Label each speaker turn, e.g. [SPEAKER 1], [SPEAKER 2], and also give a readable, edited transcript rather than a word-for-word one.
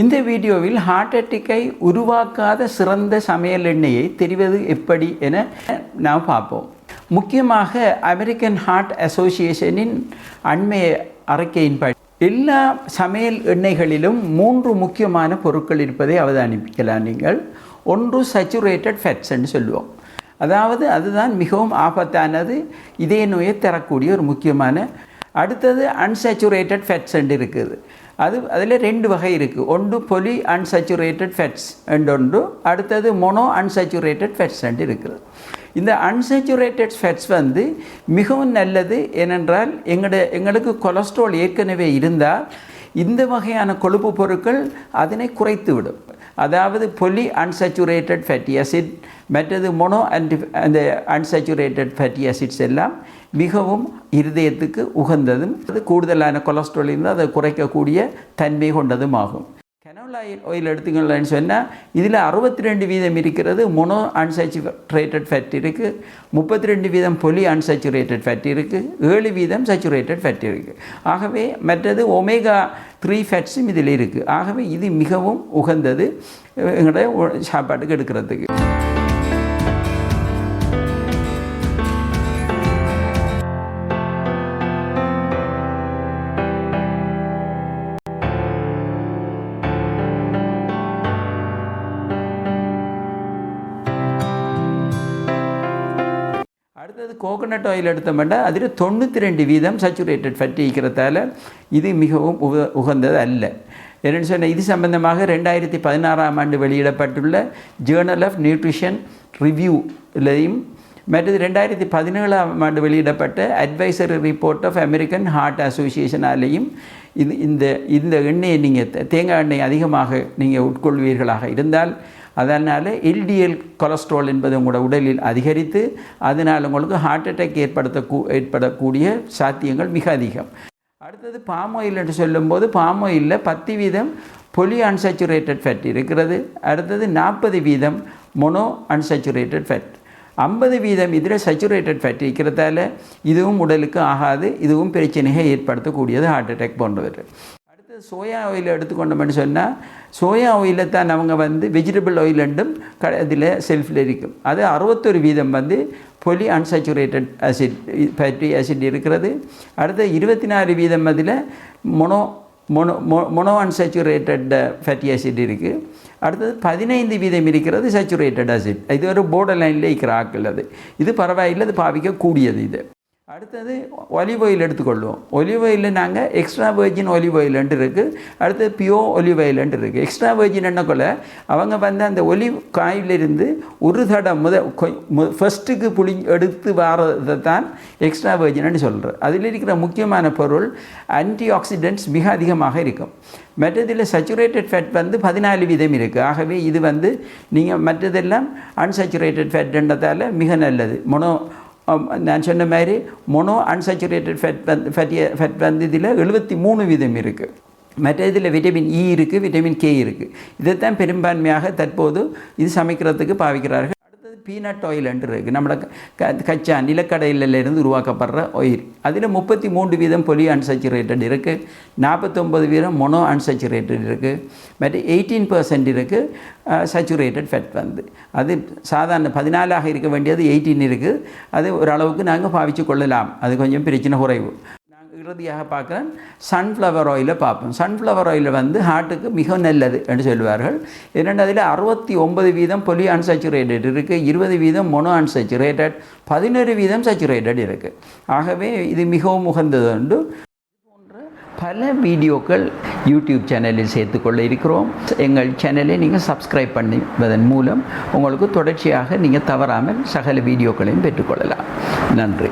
[SPEAKER 1] இந்த வீடியோவில் ஹார்ட் அட்டாக்கை உருவாக்காத சிறந்த சமையல் எண்ணெயை தெரிவது எப்படி என நாம் பார்ப்போம். முக்கியமாக அமெரிக்கன் ஹார்ட் அசோசியேஷனின் அண்மைய அறிக்கையின்படி எல்லா சமையல் எண்ணெய்களிலும் 3 முக்கியமான பொருட்கள் இருப்பதை அவதானிக்கலாம். நீங்கள் ஒன்று சேச்சுரேட்டட் ஃபேட்ஸ் என்று சொல்லுவோம். அதாவது அதுதான் மிகவும் ஆபத்தானது, இதய நோயை தரக்கூடிய ஒரு முக்கியமான. அடுத்தது அன்சேச்சுரேட்டட் ஃபேட்ஸ் என்று இருக்குது. அதில் 2 வகை இருக்குது. ஒன்று பொலி அன்சேச்சுரேட்டட் ஃபேட்ஸ் ஒன்று, அடுத்தது மொனோ அன்சேச்சுரேட்டட் ஃபேட்ஸ் என்று இருக்குது. இந்த அன்சேச்சுரேட்டட் ஃபேட்ஸ் மிகவும் நல்லது. ஏனென்றால் எங்களுக்கு கொலஸ்ட்ரால் ஏற்கனவே இருந்தால் இந்த வகையான கொழுப்பு பொருட்கள் அதனை குறைத்து விடும். அதாவது பொலி அன்சேச்சுரேட்டட் ஃபேட்டி ஆசிட் மற்றது மொனோ அந்த அன்சேச்சுரேட்டட் ஃபேட்டி ஆசிட்ஸ் எல்லாம் மிகவும் இருதயத்துக்கு உகந்ததும் அது கூடுதலான கொலஸ்ட்ரால் இருந்தால் அதை குறைக்கக்கூடிய தன்மை கொண்டதும் ஆகும். கனோலா ஆயில் எடுத்துக்கலான்னு சொன்னால் இதில் 62% இருக்கிறது மொனோ அன்சேச்சுரேட்டட் ஃபேட் இருக்குது, 32% பொலி அன்சேச்சுரேட்டட் ஃபேட் இருக்குது, 7% சேச்சுரேட்டட் ஃபேட் இருக்குது. ஆகவே மற்றது ஒமேகா 3 ஃபேட்ஸும் இதில் இருக்குது. ஆகவே இது மிகவும் உகந்தது எங்களுடைய சாப்பாட்டுக்கு எடுக்கிறதுக்கு. அடுத்தது கோகோனட் ஆயில் எடுத்தோம்னா அதில் 92% சேச்சுரேட்டட் ஃபேட் இருக்கிறதால இது மிகவும் உகந்தது அல்ல. என்னென்னு சொன்னால் இது சம்பந்தமாக 2016ஆம் ஆண்டு வெளியிடப்பட்டுள்ள ஜேர்னல் ஆஃப் நியூட்ரிஷன் ரிவ்யூலையும் மற்றது 2017ஆம் ஆண்டு வெளியிடப்பட்ட advisory report of American heart அசோசியேஷனாலேயும் இந்த எண்ணெயை நீங்கள் தேங்காய் எண்ணெய் அதிகமாக நீங்கள் உட்கொள்வீர்களாக இருந்தால் அதனால் எல்டிஎல் கொலஸ்ட்ரால் என்பது உங்களோட உடலில் அதிகரித்து அதனால் உங்களுக்கு ஹார்ட் அட்டாக் ஏற்படக்கூடிய சாத்தியங்கள் மிக அதிகம். அடுத்தது பாம் ஆயில் என்று சொல்லும்போது பாம் ஆயிலில் 10% பொலி அன்சேச்சுரேட்டட் ஃபேட் இருக்கிறது. அடுத்தது 40% மொனோ அன்சேச்சுரேட்டட் ஃபேட், 50% இதில் சேச்சுரேட்டட் ஃபேட் இருக்கிறதால இதுவும் உடலுக்கு ஆகாது, இதுவும் பிரச்சனையை ஏற்படுத்தக்கூடியது ஹார்ட் அட்டாக் போன்றவர். சோயா ஆயில் எடுத்துக்கொண்டோம்னு சொன்னால் சோயா ஆயிலில் தான் அவங்க வெஜிடபிள் ஆயில் ரெண்டும் அதில் செல்ஃபில் இருக்கும். அது 61% பொலி அன்சேச்சுரேட்டட் ஆசிட் ஃபேட்டி ஆசிட் இருக்கிறது. அடுத்து 24% அதில் மொனோ அன்சேச்சுரேட்டட் ஃபேட்டி ஆசிட் இருக்குது. அடுத்தது 15% இருக்கிறது சேச்சுரேட்டட் ஆசிட். இது ஒரு போர்டர் லைனில் இருக்கிற ஆக்கள். இது பரவாயில்லை, அது பாவிக்கக்கூடியது. இது அடுத்தது ஒலிவ் ஆயில் எடுத்துக்கொள்வோம். ஒலிவ் ஆயிலில் நாங்கள் எக்ஸ்ட்ரா வெர்ஜின் ஒலிவ் ஆயில்ன்ட்டு இருக்குது, அடுத்தது பியோர் ஒலிவ் ஆயில்ன்ட்டு இருக்குது. எக்ஸ்ட்ரா வெர்ஜின் என்னக்குள்ள அவங்க அந்த ஒலிவ் காயிலிருந்து ஒரு தடம் ஃபஸ்ட்டுக்கு எடுத்து வாரதை தான் எக்ஸ்ட்ரா வெர்ஜின்னு சொல்கிறேன். அதில் இருக்கிற முக்கியமான பொருள் ஆன்டிஆக்சிடென்ட்ஸ் மிக அதிகமாக இருக்கும். மற்றதில் சேச்சுரேட்டட் ஃபேட் 14% இருக்குது. ஆகவே இது நீங்கள் மற்றதெல்லாம் அன்சேச்சுரேட்டட் ஃபேட்ன்றதால் மிக நல்லது. நான் சொன்ன மாதிரி மொனோ அன்சேச்சுரேட்டட் ஃபேட் இதில் 73% இருக்குது. மற்ற இதில் விட்டமின் இ இருக்குது, விட்டமின் கே இருக்குது. இதைத்தான் பெரும்பான்மையாக தற்போது இது சமைக்கிறதுக்கு பாவிக்கிறார்கள். அடுத்தது பீனட் ஆயில் என்று இருக்குது. நம்மளோட கச்சா நிலக்கடலையிலிருந்து உருவாக்கப்படுற ஆயில். அதில் 33% பொலி அன்சேச்சுரேட்டட் இருக்குது, 49% மொனோ அன்சேச்சுரேட்டட் இருக்குது, மற்ற 18% இருக்குது சேச்சுரேட்டட் ஃபேட். அது சாதாரண 14 இருக்க வேண்டியது 18 இருக்குது. அது ஓரளவுக்கு நாங்கள் பாவிச்சு கொள்ளலாம், அது கொஞ்சம் பிரச்சனை குறைவு. நாங்கள் இறுதியாக பார்க்குறேன் சன்ஃப்ளவர் ஆயிலை பார்ப்போம். சன்ஃப்ளவர் ஆயில் ஹார்ட்டுக்கு மிக நல்லது என்று சொல்லுவார்கள். ஏனென்றால் அதில் 69% பொலி அன்சேச்சுரேட்டட் இருக்குது, 20% மொனோ அன்சேச்சுரேட்டட், 11% சேச்சுரேட்டட் இருக்குது. ஆகவே இது மிகவும் உகந்தது உண்டு. பல வீடியோக்கள் யூடியூப் சேனலில் சேர்த்துக்கொள்ள இருக்கிறோம். எங்கள் சேனலை நீங்கள் சப்ஸ்கிரைப் பண்ணுவதன் மூலம் உங்களுக்கு தொடர்ச்சியாக நீங்கள் தவறாமல் சகல வீடியோக்களையும் பெற்றுக்கொள்ளலாம். நன்றி.